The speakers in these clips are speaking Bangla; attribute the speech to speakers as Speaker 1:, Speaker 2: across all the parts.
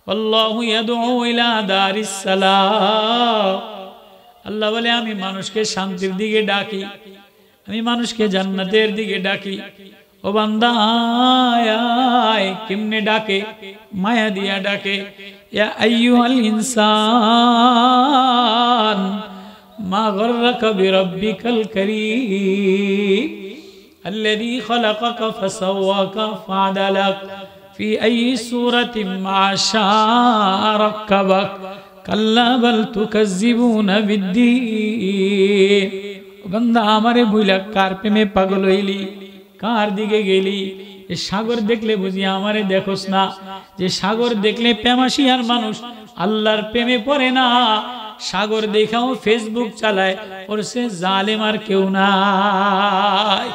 Speaker 1: আল্লাহু ইয়াদউ ইলা দারিস সালাম। আল্লাহ বলে আমি মানুষকে শান্তির দিকে ডাকি, আমি মানুষকে জান্নাতের দিকে ডাকি। ও বান্দা আয়, কেমনে ডাকে? মায়া দিয়া ডাকে। ইয়া আইয়ুহাল ইনসান মা গররাকা বিরাব্বিকাল কারীম আল্লাযী খালাকাকা ফাসাওয়াকা ফাআদালাক ফি আইয়ি সূরাতিন মা শাআ রাক্কাবাক কাল্লা বাল তুকাজ্জিবুনা বিদ্দীন। বান্দা আমারে বুইলা কার প্রেমে পাগল হইলি, কার দিকে গেলি? এ সাগর দেখলে বুঝি আমারে দেখোস না? যে সাগর দেখলে প্রেমাশিয়ার মানুষ আল্লাহর প্রেমে পড়ে না। সাগর দেখাও ফেসবুক চালায়, ওর সে জালেম আর কেউ নাই।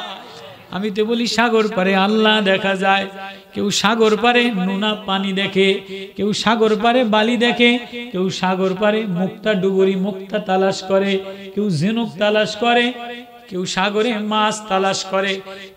Speaker 1: আমি তো বলি সাগর পারে আল্লাহ দেখা যায়। কেউ সাগর পারে নোনা পানি দেখে, কেউ সাগর পারে বালি দেখে, কেউ সাগর পারে মুক্তা ডুবুরি মুক্তা তালাশ করে, কেউ ঝিনুক তালাশ করে, কেউ সাগরে মাছ তালাশ করে।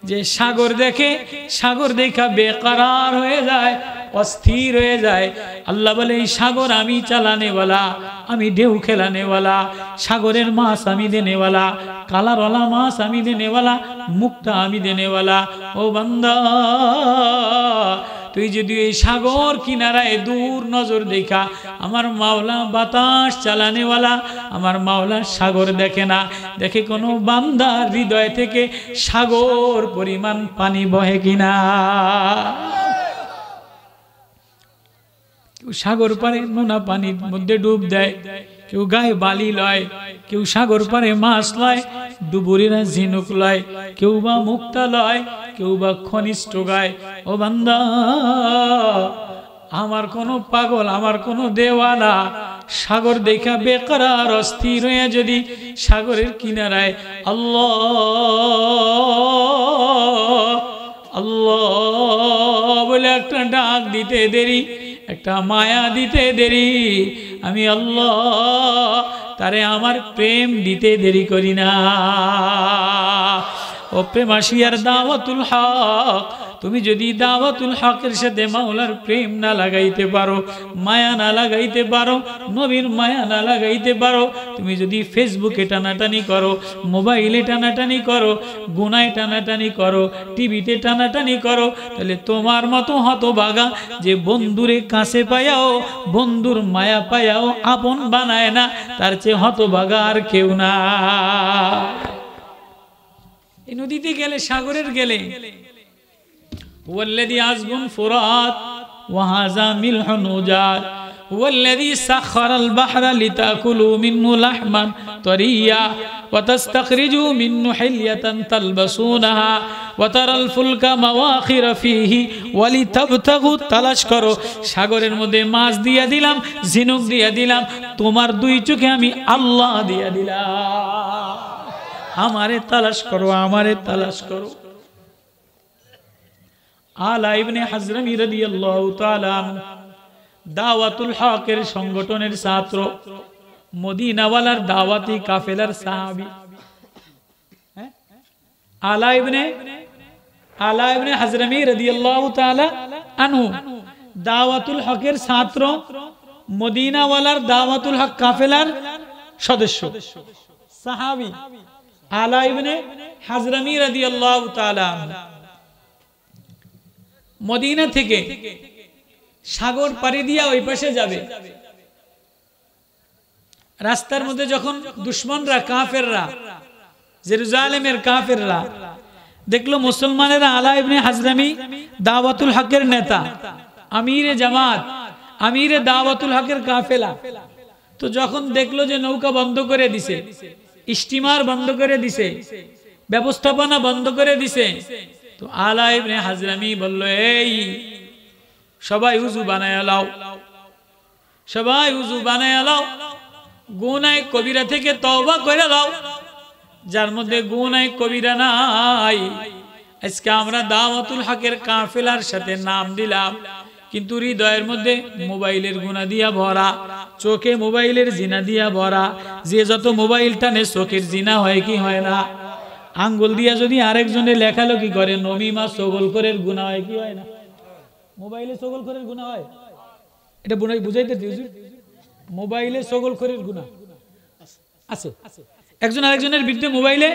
Speaker 1: যে সাগর দেখে, সাগর দেখা বেকরার হয়ে যায়, অস্থির হয়ে যায়। আল্লাহ বলে এই সাগর আমি চালানেওয়ালা, আমি ঢেউ খেলানেওয়ালা, সাগরের মাছ আমি দেনেওয়ালা, কালারওয়ালা মাছ আমি দেনেওয়ালা, মুক্তা আমি দেনেওয়ালা। ও বান্দা, তুই যদি এই সাগর কিনারায় দূর নজর দেখা, আমার মাওলা বাতাস চালানেওয়ালা, আমার মাওলা সাগর দেখে না। দেখে কোনো বান্দার হৃদয় থেকে সাগর পরিমাণ পানি বহে কিনা। কেউ সাগর পারে নোনা পানির মধ্যে ডুব দেয়, কেউ গায়ে বালি লয়, কেউ সাগর পারে মাছ লয়, ডুবুরিরা ঝিনুক লয়, কেউ বা মুক্তা লয়, কেউ বা খনিজ গায়। ও বান্দা, আমার কোনো পাগল, আমার কোনো দেওয়ানা সাগর দেখা বেকরার অস্থির হয়ে যদি সাগরের কিনারায় আল্লাহ আল্লাহ বলে একটা ডাক দিতে দেরি, একটা মায়া দিতে দেরি, আমি আল্লাহ তারে আমার প্রেম দিতে দেরি করি না। ও প্রেমাশিয়ার দাওয়াতুল হক, তুমি যদি দাওয়াতুল হকের সাথে মাওলার প্রেম না লাগাইতে পারো, মায়া না লাগাইতে পারো, নবীর মায়া না লাগাইতে পারো, তুমি যদি ফেসবুকে টানাটানি করো, মোবাইলে টানাটানি করো, গুনায় টানাটানি করো, টিভিতে টানাটানি করো, তাহলে তোমার মতো হতভাগা যে বন্ধুরে কাছে পায়াও, বন্ধুর মায়া পায়াও আপন বানায় না, তার চেয়ে হতভাগা আর কেউ না। এই নদীতে গেলে, সাগরের গেলে, ওয়াল্লাযী আযবুন ফুরাত ওয়া হাযা মিলহুন উজার ওয়াল্লাযী সাখখারাল বাহরা লিতাকুলু মিনহু লাহমান তারিয়্যা ওয়া তাস্তাখরিজু মিনহু হিল্যাতান তালবাসুনাহা ওয়া তারাল ফুলকা মাওয়াখিরা ফীহি ওয়া লিতাবতাগু। তালাশ করো, সাগরের মধ্যে মাছ দিয়া দিলাম, ঝিনুক দিয়া দিলাম, তোমার দুই চোখে আমি আল্লাহ দিয়া দিলাম। আমারে তালাশ করো, আমারে তালাশ করো। আলা ইবনে হাজরামি রাদিয়াল্লাহু তাআলা দাওয়াতুল হকের সংগঠনের ছাত্র, মদিনাওয়ালার দাওয়াতি কাফেলার সাহাবী। আলা ইবনে হাজরামি রাদিয়াল্লাহু তাআলা আনহু দাওয়াতুল হকের ছাত্র, মদিনাওয়ালার দাওয়াতুল হক কাফেলার সদস্য, সাহাবী আলা ইবনে হাজরামি রাদিয়াল্লাহু তাআলা। মদিনা থেকে সাগর পাড়ি দিয়া ওই পাশে যাবে। রাস্তার মধ্যে যখন দুশমনরা, কাফেররা, জেরুজালেমের কাফেররা দেখলো মুসলমানেরা আলা ইবনে হাজরামি দাওয়াতুল হকের নেতা, আমিরে জামাত, আমিরে দাওয়াতুল হকের কাফেলা, তো যখন দেখলো যে নৌকা বন্ধ করে দিছে, স্টিমার বন্ধ করে দিছে, ব্যবস্থাপনা বন্ধ করে দিছে, তো আলা ইবনে হাজরামি বলল, এই সবাই উযু বানায় লাও, সবাই উযু বানায় লাও, গুনাহ কবিরা থেকে তওবা করে লাও। যার মধ্যে গুনাহ কবিরা নাই, আজকে আমরা দাওয়াতুল হকের কাফেলার সাথে নাম দিলাম, কিন্তু হৃদয়ের মধ্যে মোবাইলের গুনাহ দিয়া ভরা, চোখে মোবাইলের জিনা দিয়া ভরা। যে যত মোবাইল টানে চোখের জিনা হয় কি হয় না? আঙ্গুল দিয়া যদি আরেকজনের লেখালেখি করে, নমিমা সগল করের গুনাহ হয় কি হয় না? মোবাইলে সগল করের গুনাহ হয়। এটা বুঝাইতে হুজুর, মোবাইলে ছগলখড়ির গুনাহ আছে। একজন আরেকজনের বিরুদ্ধে মোবাইলে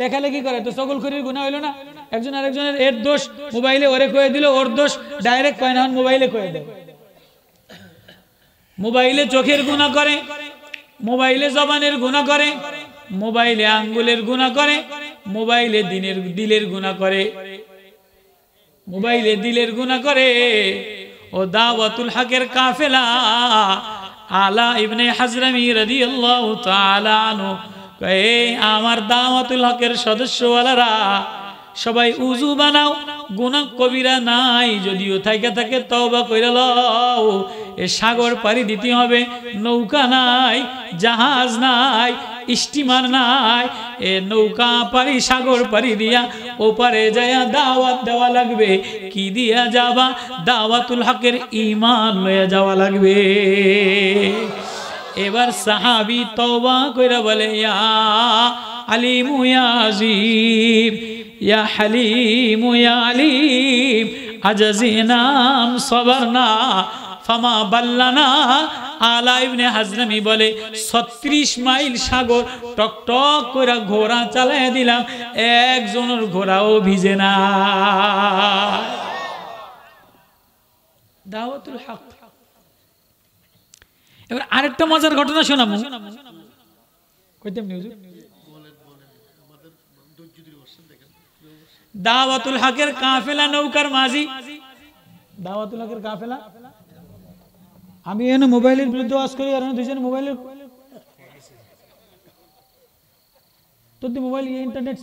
Speaker 1: লেখালেখি করে তো ছগলখড়ির গুনাহ হইল না? একজন আরেকজনের এর দোষ মোবাইলে ওরে কয়ে দিল, ওর দোষ ডাইরেক্ট কয় না, মোবাইলে কয়ে দেয়। মোবাইলে চোখের গুনাহ করে, মোবাইলে জবানের গুনাহ করে, মোবাইলে আঙ্গুলের গুনাহ করে, মোবাইলে দিলের গুনাহ করে, মোবাইলে দিলের গুনাহ করে। ও দাওয়াতুল হকের কাফেলা আলা ইবনে হাজরামি রাদিয়াল্লাহু তাআলা আনহু কয়ে, আমার দাওয়াতুল হকের সদস্যওয়ালারা সবাই উযু বানাও, গুনাহ কবিরা নাই, যদিও থাইকা থাকে তওবা কইরা লও। এ সাগর পাড়ি দিতে হবে, নৌকা নাই, জাহাজ নাই, স্টিমার নাই, এ নৌকা পাড়ি সাগর পাড়ি দিয়া ওপারে যায়া দাওয়াত দেওয়া লাগবে। কি দিয়া যাবা? দাওয়াতুল হকের ঈমান লইয়া যাওয়া লাগবে। এবার সাহাবী তওবা কইরা বলে, ইয়া আলিমু ইয়া আজিম, ইয়া হালিমু ইয়া আলিম, আজাজিনাম সাবারনা ফামা বাল্লানা। আলা ইবনে হাজরামি বলে, 36 মাইল সাগর টকটক করে ঘোড়া চালায় দিলাম, একজনের ঘোড়াও ভিজে না। দাওয়াতুল হক। এবার আরেকটা মজার ঘটনা শোনাবো। কইতাম নি হুজুর? দাওয়াতুল হকের কাফেলা নৌকার মাঝি, দাওয়াতুল হকের কাফেলা। আমি এনে মোবাইলের বিরুদ্ধে ওয়াজ করি, আর দুইজন মোবাইলের তোর মোবাইল ইন্টারনেট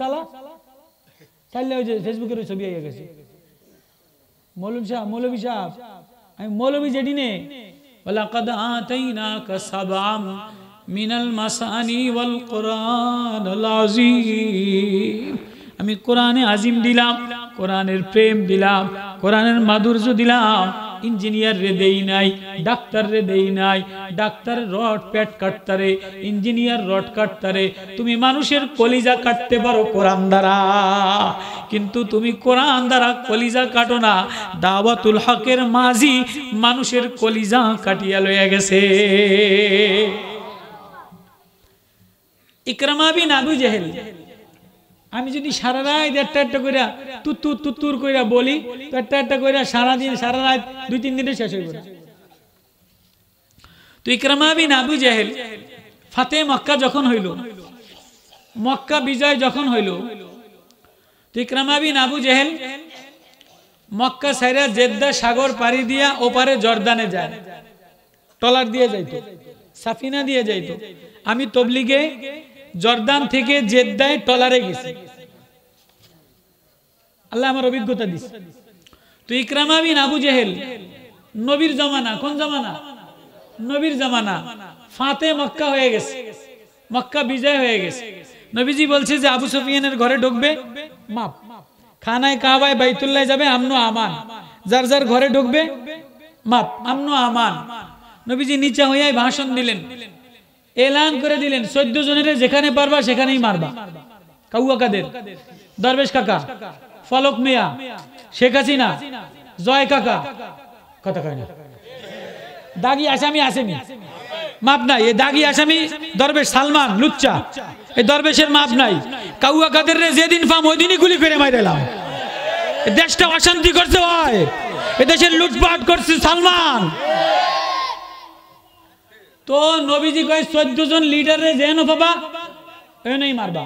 Speaker 1: চাইলে ওই যে ফেসবুকের ছবি আইয়া গেছে। মৌলভী সাহেব, আমি মৌলভী যেটি নে ওয়ালাকাদ আতাইনাকা সাবআম মিনাল মাসানি ওয়াল কুরআনুল আযীম। আমি কোরআনে আজিম দিলাম, কোরআনের প্রেম দিলাম, কোরআনের মাধুর্য দিলাম। ইঞ্জিনিয়ার রে দেই নাই, ডাক্তার রে দেই নাই। ডাক্তার রড পেট কাটতারে, ইঞ্জিনিয়ার রড কাটতারে। তুমি মানুষের কলিজা কাটতে পারো কোরআন দ্বারা, কিন্তু তুমি কোরআন দ্বারা কলিজা কাটো না। দাওয়াতুল হকের মাঝি মানুষের কলিজা কাটিয়া লইয়া গেছে। ইকরামা বিন আবু জেহেল, আমি যদি সারা রাত একটা কইরা তুত্তুর কইরা বলি তো একটা কইরা সারাদিন সারা রাত 2-3 দিনে শেষ হইব না। তো ইকরামা বিন আবু জেহেল ফাতে মক্কা যখন হইল, মক্কা বিজয় যখন হইল, তো ইকরামা বিন আবু জেহেল মক্কা ছাইরা জেদ্দা সাগর পাড়ি দিয়া ওপারে জর্দানে যায়, টলার দিয়ে যাইতো, সাফিনা দিয়ে যাইতো। আমি তবলিগে জর্দান থেকে জেদ্দায় টলারে গেছি, আল্লাহ আমার অভিজ্ঞতা দিছে। তো ইকরামা বিন আবু জেহেল নবীর জামানা, কোন জামানা? নবীর জামানা। ফাতে মক্কা হয়ে গেছে, মক্কা বিজয় হয়ে গেছে। নবীজি বলছে যে আবু সুফিয়ানের ঘরে ঢুকবে মাপ, খানায় কাবায় বাইতুল্লাহ যাবে আমনো আমান, যার যার ঘরে ঢুকবে মাপ, আমনো আমান। নবীজি নিচে হইয়াই ভাষণ দিলেন, এলান করে দিলেন 14 জনের যেখানে পারবা সেখানেই মারবা। কাউয়া কাদের? দরবেশ কাকা, ফলক মিয়া, শেখ হাসিনা, জয় কাকা, কথা কয় না। দাগি আসামি আসেনি, মাপ নাই। এই দাগি আসামি দরবেশ সালমান লুচ্চা, এই দরবেশের মাপ নাই। কাউয়া কাদের রে যেদিন পাম ওই দিনই গুলি করে মাইরালাম। দেশটা অশান্তি করছে ভাই, এ দেশের লুটপাট করছে সালমান। তো নবীজি কয় 14 জন লিডারে যেন বাবা এনই মারবা,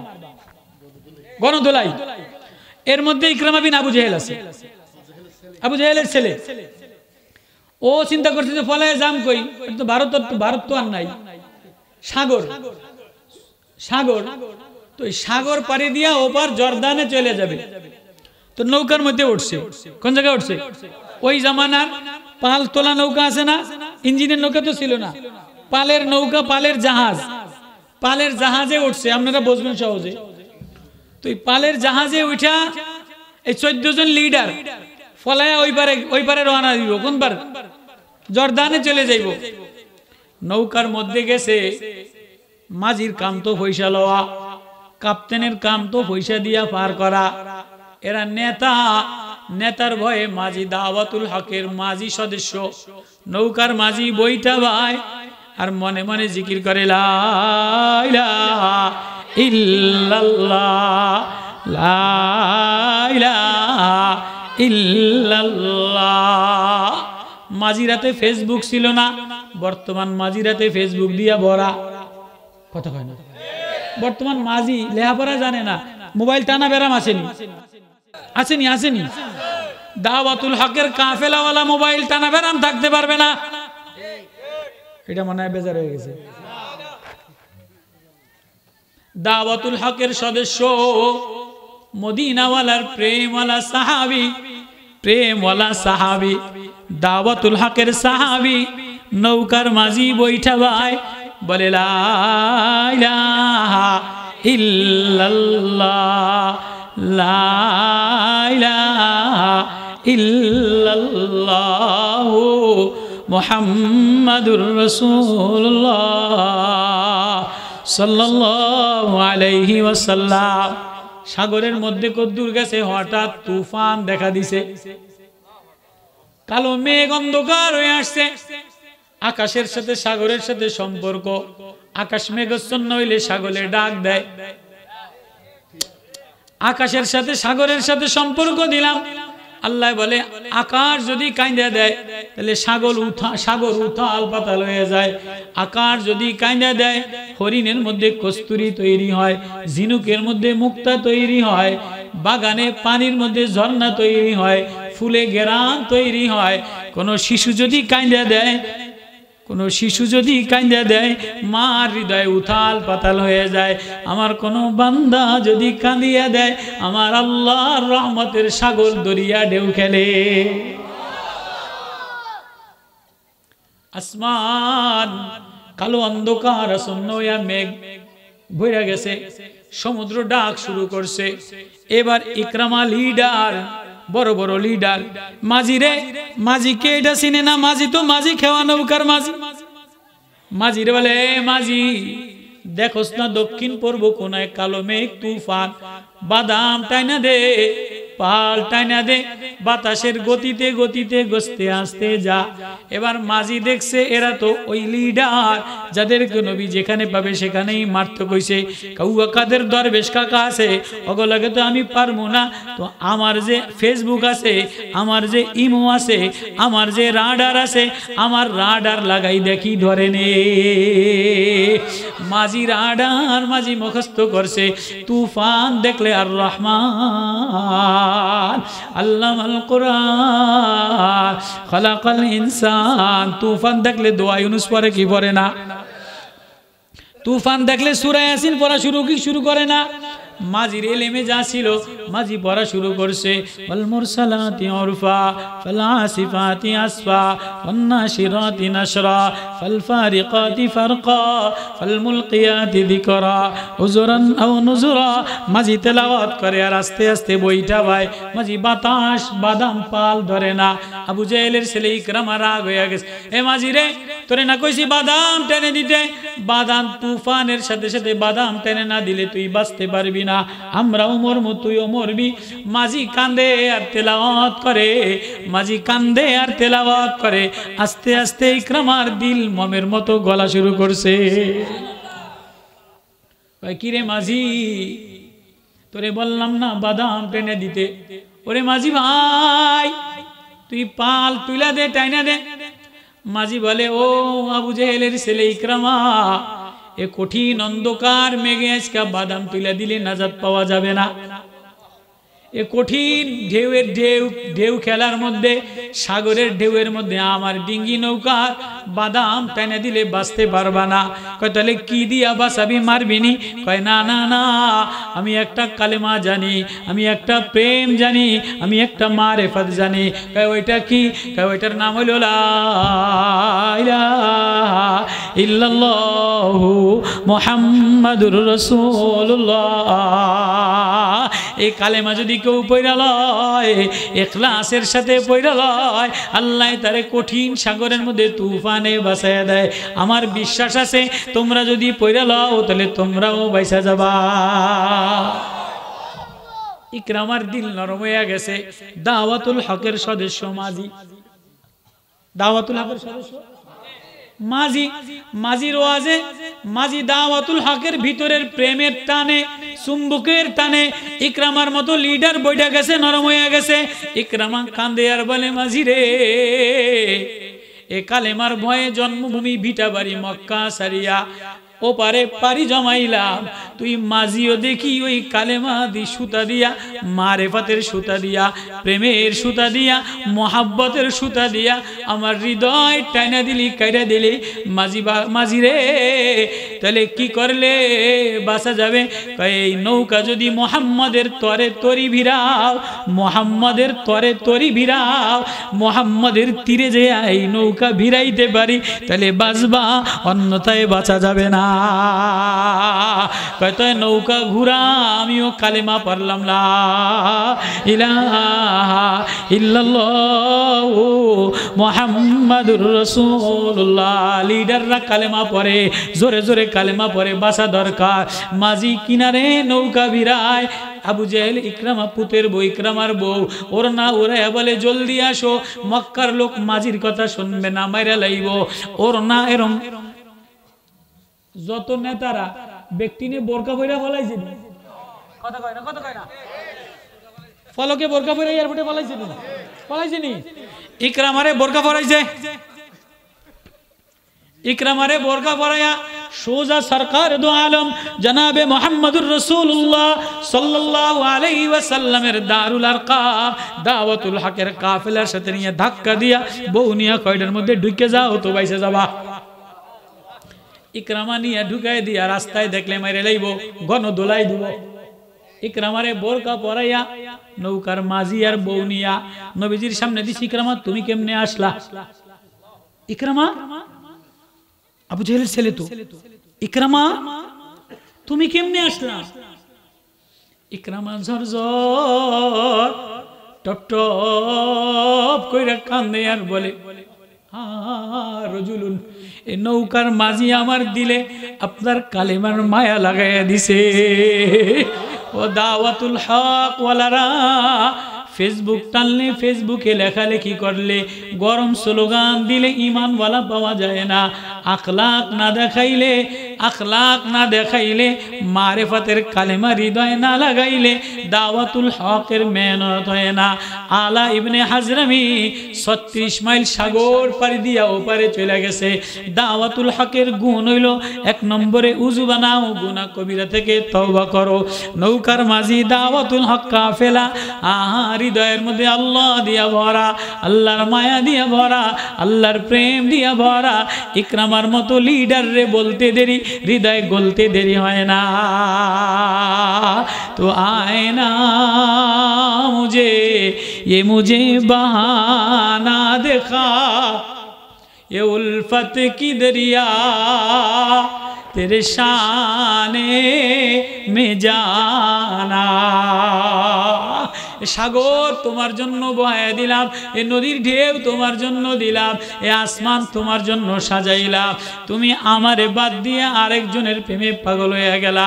Speaker 1: গণদোলাই। এর মধ্যে ইকরামা বিন আবু জেহেল আছে, আবু জেহেলের ছেলে। ও চিন্তা করছে যে ফলায় জাম কই, এটা তো ভারত তো আর নাই, সাগর, সাগর। তো সাগর পাড়ি দিয়া ওপার জর্দানে চলে যাবে। তো নৌকার মধ্যে উঠছে, কোন জায়গায় উঠছে? ওই জামানার পাল তোলা নৌকা আছে না, ইঞ্জিনের নৌকা তো ছিল না, পালের নৌকা, পালের জাহাজ, পালের জাহাজে উঠছে। আপনারা বুঝবেন সহজে। তো এই পালের জাহাজে উঠা এই 14 জন লিডার ফলায়া ওই পারে রওনা দিব। কোন পার? জর্দানে চলে যাইব। নৌকার মধ্যে গেছে, মাঝির কাম তো পয়সা লওয়া, কাপ্তেনের কাম তো পয়সা দিয়া পার করা। এরা নেতা, নেতার ভয়ে মাঝি দাওয়াতুল হকের মাঝি সদস্য নৌকার মাঝি বইটা ভাই আর মনে মনে জিকির করে লা ইলাহা ইল্লাল্লাহ লা ইলাহা ইল্লাল্লাহ। মাঝিরাতে ফেসবুক ছিল না, বর্তমান মাঝিরাতে ফেসবুক দিয়া ভরা। কথা কয় না? বর্তমান মাঝি লেখাপড়া জানে না, মোবাইল টানা বেরাম আসেনি আসেনি আসেনি। দাওয়াতুল হকের কাফেলাওয়ালা মোবাইল টানা বেরাম থাকতে পারবে না। এটা মনে হয় বেজার হয়ে গেছে। দাওয়াতুল হকের সদস্য মদিনাওয়ালার প্রেমওয়ালা সাহাবী, প্রেমওয়ালা সাহাবী দাওয়াতুল হকের সাহাবী নৌকার মাঝি বৈঠা ভাই বলে লা ইলাহা ইল্লাল্লাহ লা ইলাহা ইল্লাল্লাহ মুহাম্মাদুর রাসূলুল্লাহ সাল্লাল্লাহু আলাইহি ওয়াসাল্লাম। সাগরের মধ্যে কদ্দুর গেছে, হঠাৎ তুফান দেখা দিছে, কালো মেঘ অন্ধকার হয়ে আসছে। আকাশের সাথে সাগরের সাথে সম্পর্ক, আকাশ মেঘাচ্ছন্ন হইলে সাগরে ডাক দেয়। আকাশের সাথে সাগরের সাথে সম্পর্ক দিলাম। আল্লাহ বলে আকাশ যদি কাঁদা দেয় তাহলে সাগর উথাল পাতাল হয়ে যায়। আকাশ যদি কাঁদা দেয় হরিণের মধ্যে কস্তুরী তৈরি হয়, ঝিনুকের মধ্যে মুক্তা তৈরি হয়, বাগানে পানির মধ্যে ঝর্ণা তৈরি হয়, ফুলে ঘেরান তৈরি হয়। কোন শিশু যদি কাঁদা দেয়, কোন শিশু যদি কাঁদা দেয় মার হৃদয় উথাল পাতাল হয়ে যায়। আমার কোন বান্দা যদি কাঁদিয়া দেয় আমার আল্লাহর রহমতের সাগর দরিয়া ঢেউ খেলে। আসমান কালো অন্ধকার আচ্ছন্ন হইয়া মেঘ ভরে গেছে, সমুদ্র ডাক শুরু করছে। এবার ইকরামা লিডার, বড় বড় লিডার, মাঝি রে, মাঝিকে এটা চিনে না, মাঝি তো মাঝি খেওয়া নৌকার মাঝি। মাঝিরে বলে মাঝি দেখোস না দক্ষিণ পূর্ব কোনায় কালো মেঘ তুফান, বাদাম টাইনা দে, পাল টাইনা দে, বাতাসের গতিতে গতিতে গস্তে আসতে যা। এবার মাঝি দেখছে এরা তো ওই লিডার যাদেরকে নবী যেখানে পাবে সেখানেই মারতে কইছে। কাউয়া কাদের দরবেশ কাকা আছে, ওগুলোকে তো আমি পারবো না, তো আমার যে ফেসবুক আছে, আমার যে ইমো আছে, আমার যে রাডার আছে, আমার রাডার লাগাই দেখি ধরে নে। মাঝি রাডার মাঝি মুখস্থ করছে, তুফান দেখলে আর রহমান আল্লামাল কুরআন খালাকাল ইনসান। তুফান দেখলে দোয়া ইউনুস পড়ে কি পড়ে না? তুফান দেখলে সূরা ইয়াসিন পড়া শুরু করে না? মাঝির এলেমে যা ছিল মাঝি পড়া শুরু করছে, ওয়াল মুরসালাতি উরফা ফাল আসিফাতি আসফা ওয়ান নাশিরাতি নাশরা ফাল ফারিকাতি ফারকা ফাল মুলকিয়াতি যিকরা উজরান আও নুজরা। মাঝি তেলাওয়াত করে আর আস্তে আস্তে বইটা ভাই। মাঝি বাতাস বাদাম পাল ধরে না। আবু জাহেলের ছেলে ইকরামা রাগ হয়ে গেছে, এ মাঝি রে তোরে না কইছি বাদাম টেনে দিতে, বাদাম তুফানের সাথে সাথে বাদাম টেনে না দিলে তুই বাঁচতে পারবি না, আমরাও মরমু তুইও মরবি। মাঝি কান্দে আর তেলাওয়াত করে, মাঝি কান্দে আর তেলাওয়াত করে। আস্তে আস্তে ইকরামার দিল মমের মতো গলা শুরু করছে। কিরে মাঝি তোরে বললাম না বাদাম টেনে দিতে? ওরে মাঝি ভাই তুই পাল তুইলা দে, টাইনা দে। মাঝি বলে ও আবু জেহেলের ছেলে ইকরামা, এ কঠিন অন্ধকার মেঘে আজকে বাদাম তুলে দিলে নাজাত পাওয়া যাবে না। এ কঠিন ঢেউয়ের ঢেউ খেলার মধ্যে, সাগরের ঢেউয়ের মধ্যে আমার ডিঙ্গি নৌকা বাদাম টেনে দিলে বাঁচতে পারবা না। কয় তাহলে কি দিয়া বাঁচাবি, মারবি নি? কয় না না না, আমি একটা কালেমা জানি, আমি একটা প্রেম জানি, আমি একটা মারেফাত জানি। কয় ওইটা কি? কয় ওইটার নাম হইল লা ইলাহা ইল্লাল্লাহু মুহাম্মাদুর রাসূলুল্লাহ। এই কালেমা যদি কেউ পয়রা লয়, ইখলাসের সাথে পয়রা লয়, আল্লাহ তারে কঠিন সাগরের মধ্যে তুফানে বাঁচায়া দেয়। আমার বিশ্বাস আছে তোমরা যদি পয়রা লও তাহলে তোমরাও বাইসা যাবা। ইকরামার দিল নরম হয়ে গেছে। দাওয়াতুল হকের সদস্য মাঝি, দাওয়াতুল হকের সদস্য মাঝি, মাঝির ওয়াজে মাঝি দাওয়াতুল হকের ভিতরের প্রেমের টানে, চুম্বকের টানে ইকরামার মতো লিডার বইটা গেছে, নরম হয়ে গেছে। ইকরামা কান্দে আর বলে, মাঝি রে, এ কালেমার ভয়ে জন্মভূমি ভিটা বাড়ি মক্কা সারিয়া ও পারে পারি জমাইলাম, তুই মাঝিও দেখি ওই কালেমা দি সুতা দিয়া, মারেফাতের সুতা দিয়া, প্রেমের সুতা দিয়া, মোহাব্বতের সুতা দিয়া আমার হৃদয় টাইনা দিলি, কাইরা দিলি। মাঝি রে, তাহলে কি করলে বাঁচা যাবে? এই নৌকা যদি মোহাম্মদের তরে তরি ভিড়াও, মোহাম্মদের তরে তরি ভিড়াও, মোহাম্মদের তীরে যে এই নৌকা ভিড়াইতে পারি তাহলে বাঁচবা, অন্যথায় বাঁচা যাবে না। কত নৌকা ঘুরা, আমিও কালেমা পড়লাম লা ইলাহা ইল্লাল্লাহু মুহাম্মাদুর রাসূলুল্লাহ। লিডাররা কালেমা পড়ে, জোরে জোরে কালেমা পড়ে, বাঁচা দরকার। মাঝি কিনারে নৌকা ভিড়ায়, আবু জেহেল ইকরামা পুতের বউ, ইকরামার বউ ওর না ওরা বলে, জলদি আসো, মক্কার লোক মাঝির কথা শুনবে না, মাইরা লাইব। ওর না এরম যত নেতারা ব্যক্তি নিয়ে বোরকা পয়রা ফলাইছে, কথা কয় না, কথা কয় না, ফলকে বোরকা পয়রা এয়ারপোর্টে ফলাইছে না, ফলাইছে নি? ইকরামারে বোরকা পরাইছে, ইকরামারে বোরকা পরাইয়া সোজা সরকার দো আলম জনাবে মুহাম্মদুর রাসূলুল্লাহ সাল্লাল্লাহু আলাইহি ওয়াসাল্লামের দারুল আরকাম দাওয়াতুল হকের কাফেলার সাথে নিয়ে ধাক্কা দিয়া বউ নিয়া কয়টার মধ্যে ঢুকে যাও তো বাইসে যাবা। ইকরামা নিয়ে ঢুকাই দিয়া রাস্তায় দেখলে মাইরে লাইব, গণ দোলাই দিব। ইকরামারে বোরকা পরাইয়া নৌকার মাঝি আর বউ নিয়া নবীজির সামনে দিছি। ইকরামা, তুমি কেমনে আসলা? ইকরামা আবু জেহেলের ছেলে তো। ইকরামা, তুমি কেমনে আসলা? ইকরামা ঝরঝর টপ টপ কইরা কান্দে আর বলে, রজুলুন, এ নৌকার মাঝি আমার দিলে আপনার কালেমার মায়া লাগাইয়া দিছে। ও দাওয়াতুল হক ওয়ালারা ফেসবুক টানলে, ফেসবুকে লেখালেখি করলে, গরম স্লোগান দিলে ইমানওয়ালা পাওয়া যায় না। আখলাক না দেখাইলে, আখলাক না দেখাইলে, মারেফাতের কালেমা হৃদয় না লাগাইলে দাওয়াতুল হকের মেহনত হয় না। আলা ইবনে হাজরামি 36 মাইল সাগর পাড়ি দিয়া ওপারে চলে গেছে। দাওয়াতুল হকের গুণ হইল 1 নম্বরে উযু বানাও, গুনাহ কবিরা থেকে তওবা করো। নৌকার মাঝি দাওয়াতুল হক কাফেলা, হৃদয়ের মধ্যে আল্লাহ দিয়া ভরা, আল্লাহর মায়া দিয়া ভরা, আল্লাহর প্রেম দিয়া ভরা। ইকরামার মতো লিডার রে বলতে দেরি, হৃদয় গলতে দেরি হয় না। তো আয় না মুঝে, ये मुझे बहाना देखा, ये उल्फत की दरिया तेरे शाने में जाना। সাগর তোমার জন্য বহায় দিলাম, এ নদীর ঢেউ তোমার জন্য দিলাম, এ আসমান তোমার জন্য সাজাইলাম। তুমি আমারে বাদ দিয়ে আরেকজনের প্রেমে পাগল হয়ে গেলা।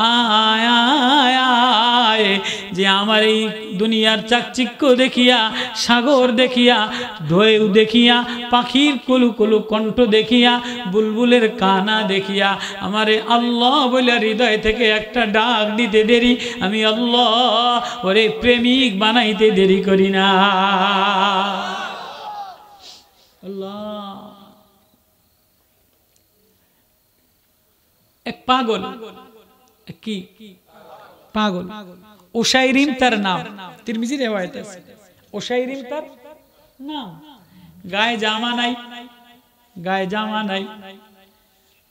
Speaker 1: আয় আয় আয়, যে আমার এই দুনিয়ার চাকচিক্য দেখিয়া, সাগর দেখিয়া, ঢেউ দেখিয়া, পাখির কুলু কুলু কণ্ঠ দেখিয়া, বুলবুলের কানা দেখিয়া আমারে আল্লাহ বলে হৃদয় থেকে একটা ডাক দিতে দেরি, আমি আল্লাহ ওরে প্রেমিক বানাইতে দেরি করি না। আল্লাহ, এক পাগল, কি পাগল, ওশাইরিম তার নাম, তিরমিজি রিওয়ায়াত আছে। ওশাইরিম তার নাম, গায়ে জামা নাই, গায়ে জামা নাই।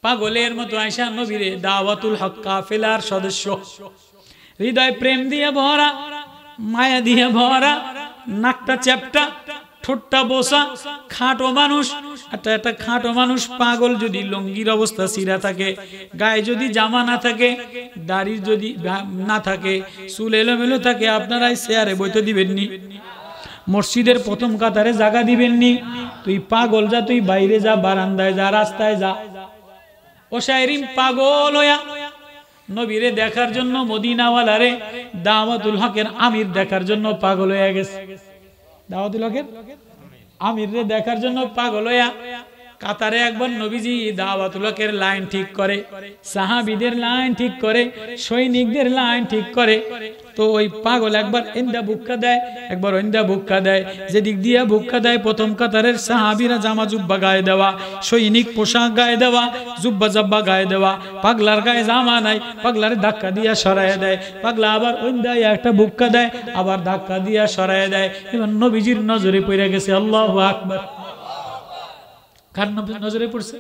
Speaker 1: পাগলের মতো আয়েশা নবীরে দাওয়াতুল হক কাফেলার সদস্য, হৃদয় প্রেম দিয়ে ভরা, মায়া দিয়ে ভরা, নাকটা চ্যাপটা, ঠোঁটটা বোসা, খাটো মানুষ। একটা খাটো মানুষ পাগল যদি লঙ্গির অবস্থা সিরা থাকে, গায়ে যদি জামা না থাকে, দাড়ি যদি না থাকে, চুল এলোমেলো থাকে, আপনারা চেয়ারে বইতে দিবেননি, মসজিদের প্রথম কাতারে জায়গা দিবেননি। তুই পাগল যা, তুই বাইরে যা, বারান্দায় যা, রাস্তায় যা। ওশাইরিম পাগল হইয়া নবীরে দেখার জন্য মদিনাওয়ালারে দাওয়াতুল হকের আমির দেখার জন্য পাগল হয়ে গেছে। দাওয়াতুল হকের আমিরে দেখার জন্য পাগল হইয়া কাতারে একবার নবীজি দাওয়াতুল হকের লাইন ঠিক করে, সাহাবীদের লাইন ঠিক করে, সৈনিকদের লাইন ঠিক করে। তো ওই পাগল একবার ইন্দা বুক্কা দেয়, একবার ইন্দা বুক্কা দেয়। যেদিক দিয়া বুক্কা দেয় প্রথম কাতারের সাহাবীরা জামা জুব্বা গায়ে দেওয়া, সৈনিক পোশাক গায়ে দেওয়া, জুব্বা জাব্বা গায়ে দেওয়া। পাগলার গায়ে জামা নাই, পাগলার ধাক্কা দিয়া সরাইয়া দেয়। পাগলা আবার ইন্দা একটা বুক্কা দেয়, আবার ধাক্কা দিয়া সরাইয়া দেয়। এবার নবীজির নজরে পড়ে গেছে। আল্লাহু আকবার। কার নজরে পড়ছে?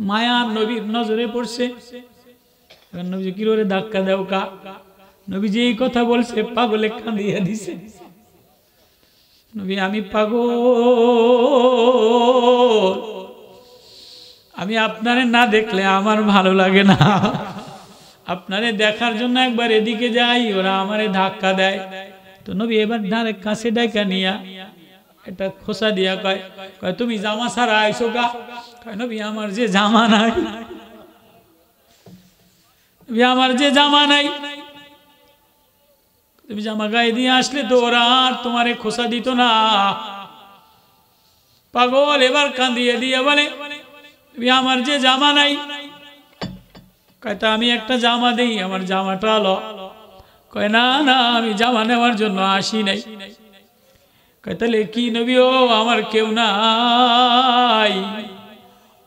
Speaker 1: মায়ার নবীর নজরে পড়ছে। নবীজি কি রে ধাক্কা দাও কা? নবীজি এই কথা বলছে, পাগলে কাঁদিয়ে দিছে। নবী আমি পাগল, আমি আপনারে না দেখলে আমার ভালো লাগে না। আপনারে দেখার জন্য একবার এদিকে যাই, ওরা আমারে ধাক্কা দেয়। তো নবী এবার ধারে কাছে ডাইকা নিয়া এটা খোসা দিয়া কয়, তুমি জামা ছাড়া আইছো গা? কয় নবী আমার যে জামা নাই, আমার যে জামা নাই, তুমি জামা গায়ে দিয়ে আসলে তো ওরা আর তোমারে খোসা দিত না। পাগল এবার কাঁদিয়ে দিয়ে বলে, আমার যে জামা নাই। কয় তা আমি একটা জামা দেই, আমার জামাটা আলো। কয় না না, আমি জামা নেওয়ার জন্য আসি নাই। কয় তাহলে কি নবী? ও আমার কেউ নাই,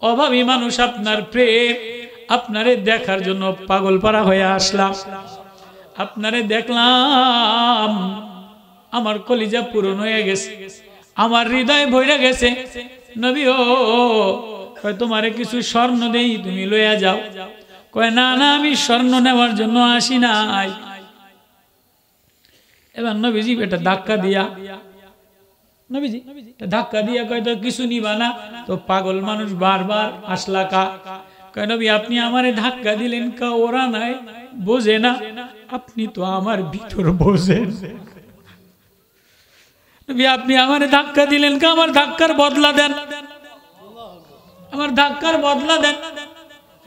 Speaker 1: অভাবী মানুষ, আপনার প্রেম, আপনারে দেখার জন্য পাগল পারা হয়ে আসলাম। আপনারে দেখলাম, আমার কলিজা পূরণ হয়ে গেছে, আমার হৃদয় ভরে গেছে। নবী ও কয় তোমারে কিছু স্বর্ণ দেই, তুমি লইয়া যাও। কয় না না, আমি স্বর্ণ নেওয়ার জন্য আসি নাই। এবার নবীজি এটা ধাক্কা দিয়া, নবীজি ধাক্কা দিয়া কয় তো কিছু নিবা না? তো পাগল মানুষ বারবার আসলা কা? কয় নবী আপনি আমারে ধাক্কা দিলেন কা? ওরা নাই, বোঝে না, আপনি তো আমার ভিতর বোঝেন। নবী আপনি আমারে ধাক্কা দিলেন কা? আমার ধাক্কার বদলা দেন, আমার ধাক্কার বদলা দেন।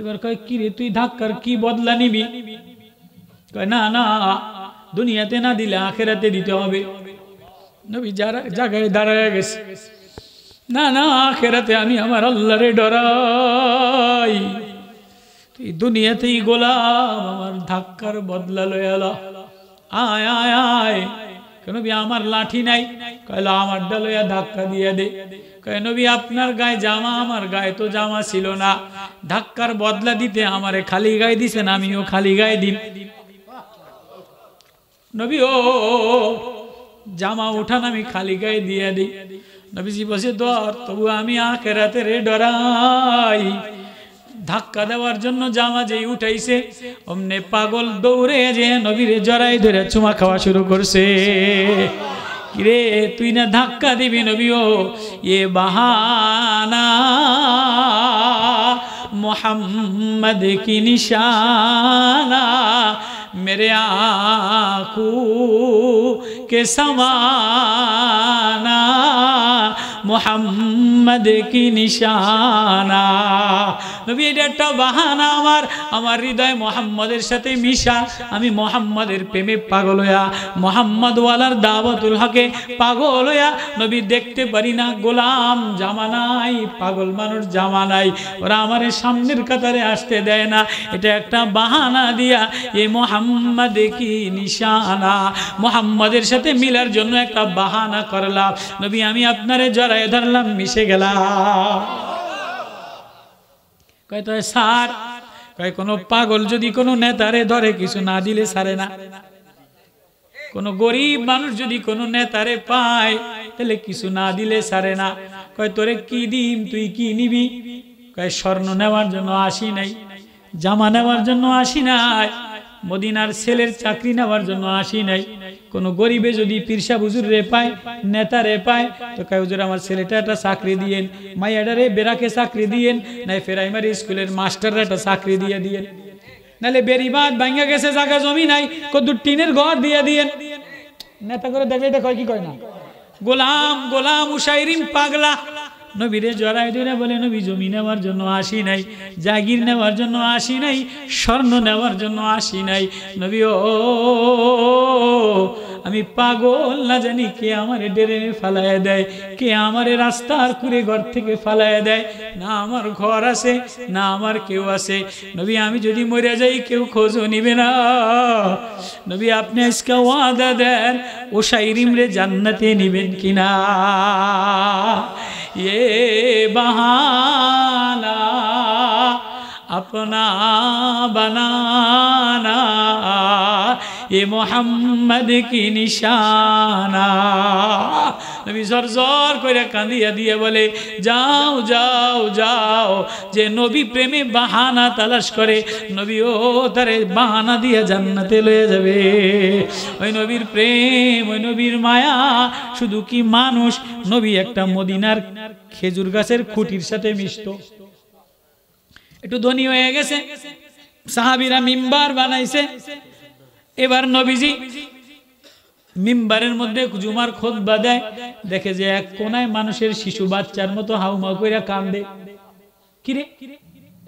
Speaker 1: এবার কয় কি রে, তুই ধাক্কার কি বদলা নিবি? কয় না না, দুনিয়াতে না দিলে আখেরাতে দিতে হবে। নবী যারা জায়গায় দাঁড়ায় গেছে, না না, আখেরাতে আমি আমার আল্লাহরে ডরাই, তুই দুনিয়াতেই গোলাম, আমার ধাক্কার বদলা লয়ে আলা। আয় আয় আয়। নবী আমার লাঠি নাই। কয়লা আমার ডালয়া ধাক্কা দিয়ে দে। কয় নবী আপনার গায়ে জামা, আমার গায়ে তো জামা ছিল না, ধাক্কার বদলা দিতে আমারে খালি গায়ে দিছেন, আমিও খালি গায়ে দিন। নবী ও জামা উঠান, আমি খালি গায়ে দিয়ে দিই। নবীজি বসে ধর, তবু আমি আখেরাতে রে ডরাই। ধাক্কা দেওয়ার জন্য জামা যেই উঠাইছে, অমনে পাগল দৌড়ে যে নবীরে জড়াই ধরে চুমা খাওয়া শুরু করছে। কিরে তুই না ধাক্কা দিবি? নবী ও এ বাহানা মোহাম্মদ কি নিশানা, मेरे आँखों के समाना, मोहम्मद की निशाना। নবী এটা একটা বাহানা, আমার হৃদয় মোহাম্মদের সাথে মিশা, আমি মোহাম্মদের প্রেমে পাগল হইয়া, মোহাম্মদ ওয়ালার দাওয়াতুল হকে পাগল হইয়া। নবী দেখতে পারি না, গোলাম জামা নাই, পাগল মানুষ জামা নাই, ওরা আমার সামনের কাতারে আসতে দেয় না। এটা একটা বাহানা দিয়া এ মোহাম্মদ কি নিশানা, মোহাম্মদের সাথে মিলার জন্য একটা বাহানা করলাম। নবী আমি আপনারে জড়ায় ধরলাম, মিশে গেলাম। কয় তো স্যার, কয় কোনো পাগল যদি কোনো নেতারে ধরে কিছু না দিলে ছাড়ে না। কোনো গরিব মানুষ যদি কোনো নেতারে পায় তাহলে কিছু না দিলে ছাড়ে না। কয় তোরে কি দিম, তুই কি নিবি? কয় স্বর্ণ নেওয়ার জন্য আসি নাই, জামা নেওয়ার জন্য আসি নাই, মদিনার ছেলের চাকরি নেওয়ার জন্য আসি নাই। কোনো গরিবে যদি পীরসা হুজুর রে পায়, নেতা রে পায়, তো কয় হুজুর আমার ছেলেটা একটা চাকরি দিয়েন, মাইয়াডারে বেরাকে চাকরি দিয়েন, নাই প্রাইমারি স্কুলের মাস্টাররা একটা চাকরি দিয়ে দিয়েন, নাহলে বেরিবাদ ভাঙ্গা গেছে, জায়গা জমি নাই, কত টিনের ঘর দিয়ে দিয়েন। নেতা করে দেখলে এটা কয় কি কয় না? গোলাম গোলাম উসাইরিন পাগলা, নবীরে জড়াই ধরে বলে নবী জমি নেওয়ার জন্য আসি নাই, জাগির নেওয়ার জন্য আসি নাই, স্বর্ণ নেওয়ার জন্য আসি নাই নবী। ও আমি পাগল, না জানি কে আমারে ডেরে ফালায় দেয়, কে আমারে রাস্তার কুড়ে ঘর থেকে ফালায় দেয়, না আমার ঘর আছে না আমার কেউ আছে নবী। আমি যদি মরে যাই কেউ খোঁজও নিবে না নবী। আপনি আজকে ওয়াদা দেন ও শাইরিমরে জান্নাতে নিবেন কিনা? ये बहाना अपना बनाना ये मोहम्मद की निशाना। नबी जोर जोर করে কাঁদিয়া দিয়ে বলে যাও যাও যাও, যে নবী প্রেমে বাহানা তালাশ করে নবী ও তারে বাহানা দিয়ে জান্নাতে লয়ে যাবে। ওই নবীর প্রেম, ওই নবীর মায়া, শুধু কি মানুষ, নবী একটা মদিনার খেজুর গাছের খুঁটির সাথে মিশতো। একটু ধনী হয়ে গেছে, সাহাবীরা মিম্বার বানাইছে। এবার নবীজি মিম্বারের মধ্যে জুমার খুতবা দেয়, দেখে যে এক কোনায় মানুষের শিশু বাচ্চার মতো হাউমাউ কইরা কান্দে। কিরে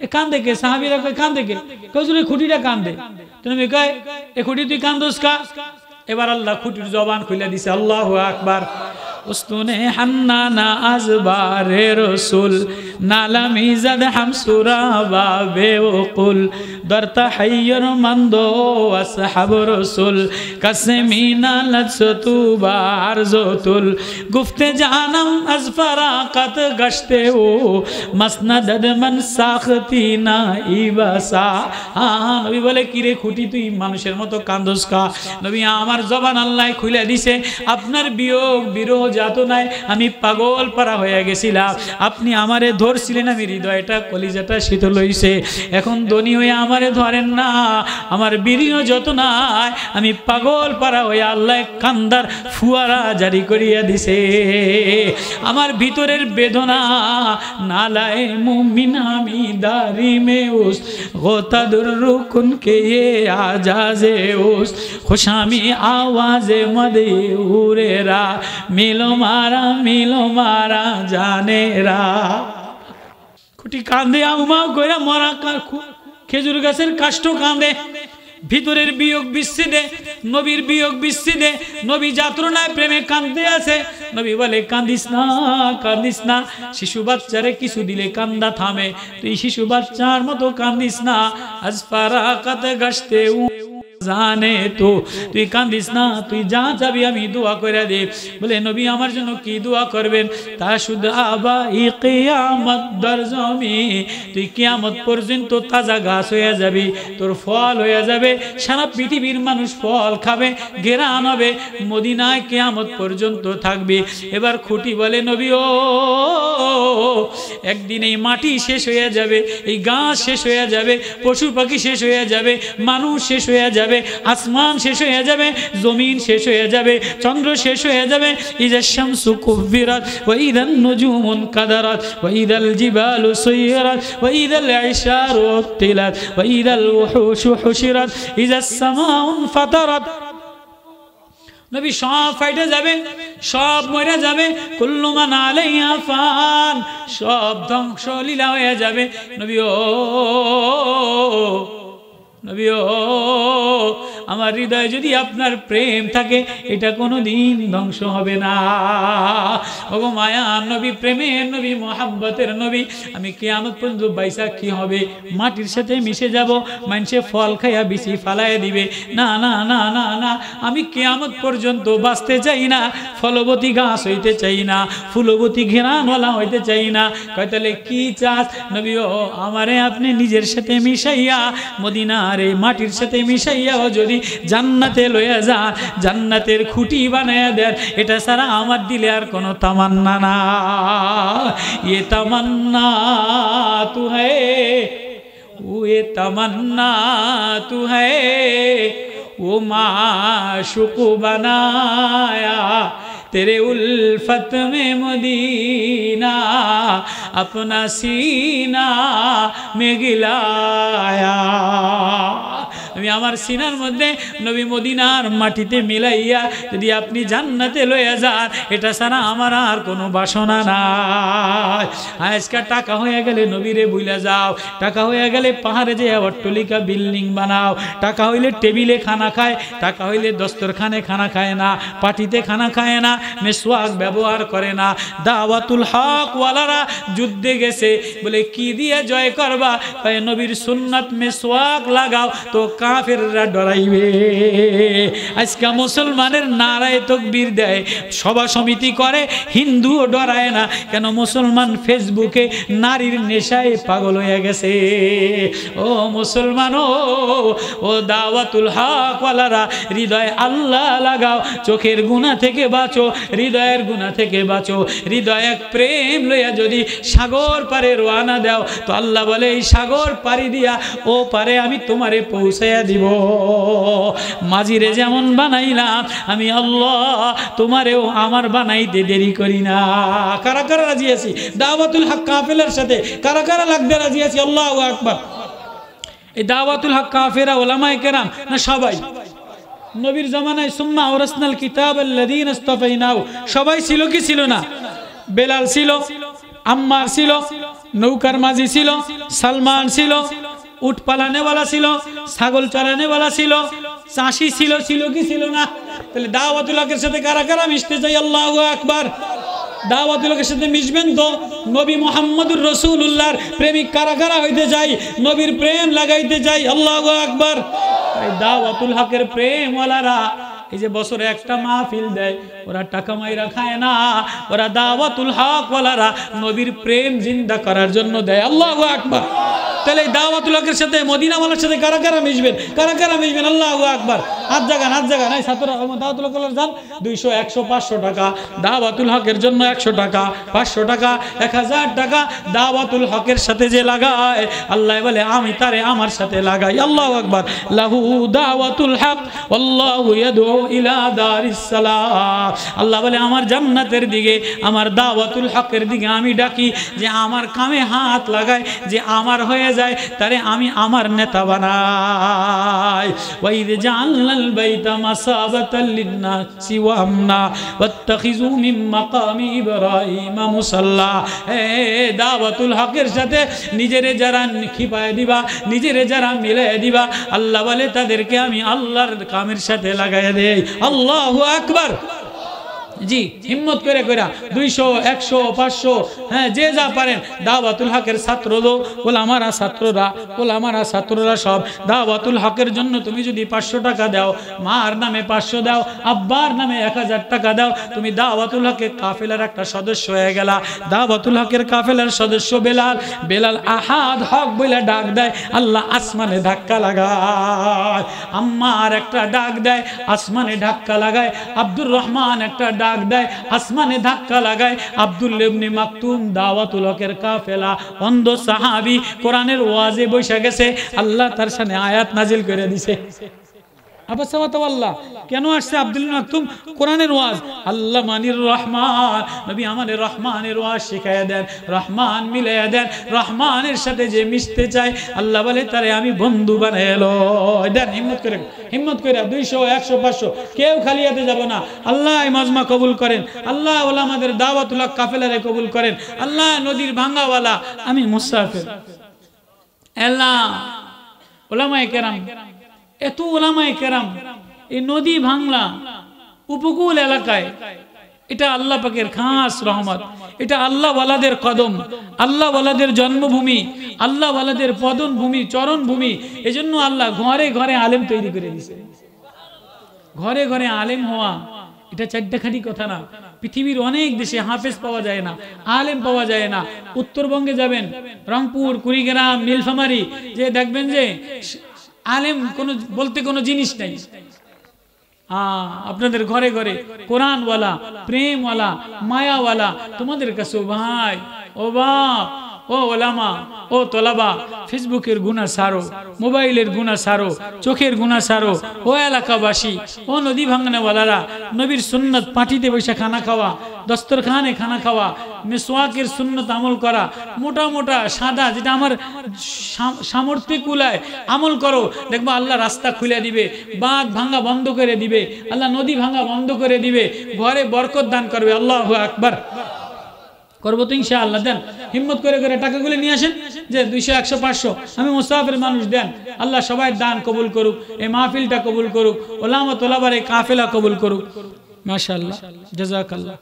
Speaker 1: এ কান্দে কে? সাহাবীরা কয় কান্দে কে? কইলে খুঁটিটা কান্দে। তুমি কয় এ খুঁটি তুই কান্দোস কা? এবার আল্লাহ খুঁটির জবান খুলে দিছে, আল্লাহু আকবার। উস্তুনে হান্নানা আজবারে রসুল নালামি জাদ হামসুরা বাবে ওকুল দরতা হাইয়র মন্দো আসহাব রসুল কাসমিনা লৎসতু বারজতুল গুফতে জানম আজ ফরাকাত গশতে ও মসনদ মন সাখতি না ইবাসা। নবী বলে কিরে খুঁটি তুই মানুষের মতো কান্দোস কা? নবী আমার জবান আল্লাহ খুলে দিছে, আপনার বিয়োগ বিরহ যাত নাই, আমি পাগল পারা হয়ে গেছিলাম, আপনি আমারে ধরছিলেন, আমি হৃদয়টা কলিজাটা শীতল হইছে। এখন ধনী হয়ে আমারে ধরেন না, আমার বিরহ যত নাই, আমি পাগল পারা হয়ে আল্লাহ কান্দার ফুয়ারা জারি করিয়া দিছে। আমার ভিতরের বেদনা নালায়ে মুমিন আমি দারি মে উস গোতাদুর রুকুন কে ये आजाज़े उस खुशामी आवाज़े मदे उरेरा मिलो मारा जाने रा। খুঁটি কান্দে আউমা কইরা মরা খেজুর গাছের কাষ্ঠ কান্দে, ভিতরের বিয়োগ বিচ্ছেদে, নবীর বিয়োগ বিচ্ছেদে, নবী যাত্রনায় প্রেমে কান্দতে আছে। নবী বলে কান্দিস না কান্দিস না, শিশু বাচ্চারে কিছু দিলে কান্দা থামে, তুই শিশু বাচ্চার মতো কান্দিস না। আজ ফারাকাত গাছতে জানে তো তুই কান্দিস না, তুই যা যাবি আমি দোয়া করে দে। বলে নবী আমার জন্য কি দোয়া করবেন? তা শুধু আবা ই কিয়ামত দরজমি, তুই কিয়ামত পর্যন্ত তাজা গাছ হয়ে যাবি, তোর ফল হয়ে যাবে, সারা পৃথিবীর মানুষ ফল খাবে, ঘেরান হবে, মদিনায় কিয়ামত পর্যন্ত থাকবি। এবার খুঁটি বলে নবী ও একদিন এই মাটি শেষ হয়ে যাবে, এই গাছ শেষ হয়ে যাবে, পশু পাখি শেষ হয়ে যাবে, মানুষ শেষ হয়ে যাবে, আসমান শেষ হয়ে যাবে, জমিন শেষ হয়ে যাবে, চন্দ্র শেষ হয়ে যাবে। ইযা শামসু কুব্বিরাত ওয়া ইযান নুজুমুন কাদারাত ওয়া ইযাল জিবালু সুয়িরাত ওয়া ইযাল ইশারু উত্তিলাত ওয়া ইযাল উহুশু হুশিরাত ইযাস সামাউ ফাতারাত। নবী সব ফাইটে যাবে, সব মরে যাবে, কুল্লু মান আলাইহা ফান, সব ধ্বংস লীলা হয়ে যাবে। নবী ও নবী ও আমার হৃদয়ে যদি আপনার প্রেম থাকে এটা কোনোদিন ধ্বংস হবে না। ওগো মায়া নবী, প্রেমের নবী, মোহাব্বতের নবী, আমি কিয়ামত পর্যন্ত বাইসা কি হবে? মাটির সাথে মিশে যাব, মানুষে ফল খাইয়া বিচি ফালাইয়া দিবে। না না না না না, আমি কিয়ামত পর্যন্ত বাঁচতে চাই না, ফলবতী গাছ হইতে চাই না, ফুলবতী ঘেরানওয়ালা হইতে চাই না। কয় তাহলে কি চাস? নবী ও আমারে আপনি নিজের সাথে মিশাইয়া মদিনার এই মাটির সাথে মিশাইয়াও যদি জান্নাতে লইয়া যান, জান্নাতের খুঁটি বানাইয়া দেন, এটা ছাড়া আমার দিলে আর কোনো তামান্না না। ये तमन्ना तू है, ये तमन्ना तू है, वो माशूक बनाया तेरे उल्फत में मदीना, अपना सीना में गिलाया। আমি আমার সিনার মধ্যে নবী মদিনার মাটিতে মিলাইয়া যদি আপনি জান্নাতে লইয়া যান, এটা ছাড়া আমার আর কোনো বাসনা নাই। আজকাল টাকা হয়ে গেলে নবীরে ভুলে যাও, টাকা হয়ে গেলে পাহাড়ে যে অট্টালিকা বিল্ডিং বানাও, টাকা হইলে টেবিলে খানা খায়, টাকা হইলে দস্তরখানে খানা খায় না, পাটিতে খানা খায় না, মেসওয়াক ব্যবহার করে না। দাওয়াতুল হক ওয়ালারা যুদ্ধে গেছে, বলে কি দিয়ে জয় করবা? নবীর সুন্নাত মেসওয়াক লাগাও তো কাফেররা ডরাইবে। আজকে মুসলমানের নারায়ে তাকবীর দেয়, সভা সমিতি করে, হিন্দুও ডরায় না কেন? মুসলমান ফেসবুকে নারীর নেশায় পাগল হয়ে গেছে। ও মুসলমান, ও দাওয়াতুল হক ওয়ালারা, হৃদয় আল্লাহ লাগাও, চোখের গুনাহ থেকে বাঁচো, হৃদয়ের গুনাহ থেকে বাঁচো। হৃদয়ে প্রেম লইয়া যদি সাগর পারে রওনা দাও, তো আল্লাহ বলে এই সাগর পাড়ি দিয়া ও পারে আমি তোমারে পৌঁছাইয়া দিব। মাঝিরে যেমন বানাইলাম আমি আল্লাহ, তোমারেও আমার বানাইতে দেরি করি না। কারা কারা রাজি আছি দাওয়াতুল হক কাফেলার সাথে? কারা কারা লাগতে রাজি আছি? আল্লাহু আকবার। এই দাওয়াতুল হক কাফেরা ওলামায়ে কেরাম না সবাই? নবীর জামানায় সুম্মা আওরাসনাল কিতাব আল্লাযীনা ইসতাফাইনাহু, সবাই ছিল কি ছিল না? বেলাল ছিল, আম্মার ছিল, নৌকার মাঝি ছিল, সালমান ছিল, উট পালানেওয়ালা ছিল, ছাগল চড়ানেওয়ালা ছিল, চাষি ছিল, ছিল কি ছিল না? তাহলে দাওয়াতুল হকের সাথে কারা কারা মিশতে চাই? আল্লাহু আকবার। দাওয়াতুল হকের সাথে মিশবেন তো? নবী মুহাম্মদুর রাসূলুল্লাহর প্রেমিক কারা কারা হইতে চাই? নবীর প্রেম লাগাইতে চাই। আল্লাহু আকবার। এই দাওয়াতুল হকের প্রেমওয়ালারা এই যে বছরে একটা মাহফিল দেয়, ওরা টাকা মাইরা খায় না, ওরা দাওয়াতুল হক ওয়ালারা নবীর প্রেম জিন্দা করার জন্য দেয়। আল্লাহু আকবার। তাহলে এই দাওয়াতুল হকের সাথে মদিনাওয়ালার সাথে কারা কারা মিশবেন? কারা কারা মিশবেন? আল্লাহু আকবার। হাত জাগান, হাত জাগান। এই ছাত্ররা দাওয়াতুল হক ওয়ালার যান 200, 100, 500 টাকা দাওয়াতুল হকের জন্য, 100 টাকা, 500 টাকা, 1000 টাকা দাওয়াতুল হকের সাথে যে লাগায়, আল্লাহ বলে আমি তারে আমার সাথে লাগাই। আল্লাহু আকবার। লাহু দাওয়াতুল হক আল্লাহু ইয়াদউ ইলা দারিস সালাম। আল্লাহ বলে আমার জান্নাতের দিকে, আমার দাওয়াতুল হকের দিকে আমি ডাকি, যে আমার কামে হাত লাগায়, যে আমার হয়ে যায়, তারে আমি আমার নেতা বানাই। ওয়াইদ জাআলনাল বাইতা মাসাবাতাল লিন্নাসি ওয়া আমনা ওয়াত্তাখিযু মিন মাকামি ইব্রাহিম মুসাল্লা। হে দাওয়াতুল হকের সাথে নিজেরে যারা খিপায় দিবা, নিজেরে যারা মিলায় দিবা, আল্লাহ বলে তাদেরকে আমি আল্লাহর কামের সাথে লাগাইয়া দেই। আল্লাহু আকবার। জি, হিম্মত করে কইরা 200, 100, 500, হ্যাঁ যে যা পারেন দাওয়াতুল হকের ছাত্র দো, ওলামারা ছাত্ররা, ওলামারা ছাত্ররা সব দাওয়াতুল হকের জন্য তুমি যদি 500 টাকা দাও, মার নামে 500 দাও, আব্বার নামে 1000 টাকা দাও, তুমি দাওয়াতুল হকের কাফেলার একটা সদস্য হয়ে গেলা। দাওয়াতুল হকের কাফেলার সদস্য বেলাল, বেলাল আহাদ হক বলে ডাক দেয়, আল্লাহ আসমানে ধাক্কা লাগায়। আম্মার একটা ডাক দেয়, আসমানে ধাক্কা লাগায়। আব্দুর রহমান একটা ডাক দেয়, আসমানে ধাক্কা লাগায়। আব্দুল্লাহ ইবনে মাকতুম দাওয়াতুল হকের কাফেলা, অন্ধ সাহাবী, কোরআনের ওয়াজে বসে গেছে, আল্লাহ তার সামনে আয়াত নাজিল করে দিছে। আল্লাহ কেন আসছে আব্দুল্লাহ মাকতুম? কোরআনের ওয়াজ। আল্লাহ মানির রহমান, নবী আমাদের রহমানের ওয়াজ শিখাইয়া দেন, রহমান মিলাইয়া দেন। রহমানের সাথে যে মিশতে চায়, আল্লাহ বলে তারে আমি বন্ধু বানাইলো। দেন হিম্মত করে, হিম্মত করে 200, 100, 500 কেউ খালি হাতে যাব না। আল্লাহ এই মাজমা কবুল করেন, আল্লাহ ওলামাদের দাওয়াতুল হক কাফেলারে কবুল করেন। আল্লাহ নদীর ভাঙ্গাওয়ালা আমি মুসাফির, আল্লাহ ওলামায়ে কেরাম, এত ওলামায়ে কেরাম এই নদী ভাঙলা উপকূল এলাকায়, এটা আল্লাহ পাকের খাস রহমত, এটা আল্লাহ ওয়ালাদের কদম, আল্লাহ ওয়ালাদের জন্মভূমি, আল্লাহ ওয়ালাদের পদন ভূমি, চরণ ভূমি। এজন্য আল্লাহ ঘরে ঘরে আলেম তৈরি করে দিয়েছে। ঘরে ঘরে আলেম হওয়া এটা চারটাখানি কথা না। পৃথিবীর অনেক দেশে হাফেজ পাওয়া যায় না, আলেম পাওয়া যায় না। উত্তরবঙ্গে যাবেন, রংপুর, কুড়িগ্রাম, নীলফামারী, যে দেখবেন যে আলেম কোনো বলতে কোনো জিনিস নাই। আপনাদের ঘরে ঘরে কোরআনওয়ালা, প্রেমওয়ালা, মায়াওয়ালা তোমাদের কাছে ভাই, ও বাপ, ও ও ওলামা, ও তোলাবা, ফেসবুকের গুনাহ সারো, মোবাইলের গুনাহ সারো, চোখের গুনাহ সারো। ও এলাকাবাসী, ও নদী ভাঙনেওয়ালারা, নবীর সুন্নত পাটিতে বসে খানা খাওয়া, দস্তরখানে খানা খাওয়া, মিসওয়াকের সুন্নত আমল করা, মোটা মোটা সাদা যেটা আমার সামর্থ্যে কুলায় আমল করো, দেখবা আল্লাহ রাস্তা খুলে দিবে, বাঁধ ভাঙা বন্ধ করে দিবে, আল্লাহ নদী ভাঙা বন্ধ করে দিবে, ঘরে বরকত দান করবে। আল্লাহু আকবার। করবো তো ইনশাআল্লাহ। দেন হিম্মত করে করে টাকাগুলো নিয়ে আসেন, যে 200 100 500 আমি মুসাফির মানুষ, দেন। আল্লাহ সবাই দান কবুল করুক, এই মাহফিলটা কবুল করুক, ওলামা তোলাবার এই কাফেলা কবুল করুক। মাশাআল্লাহ, জাযাকাল্লাহ।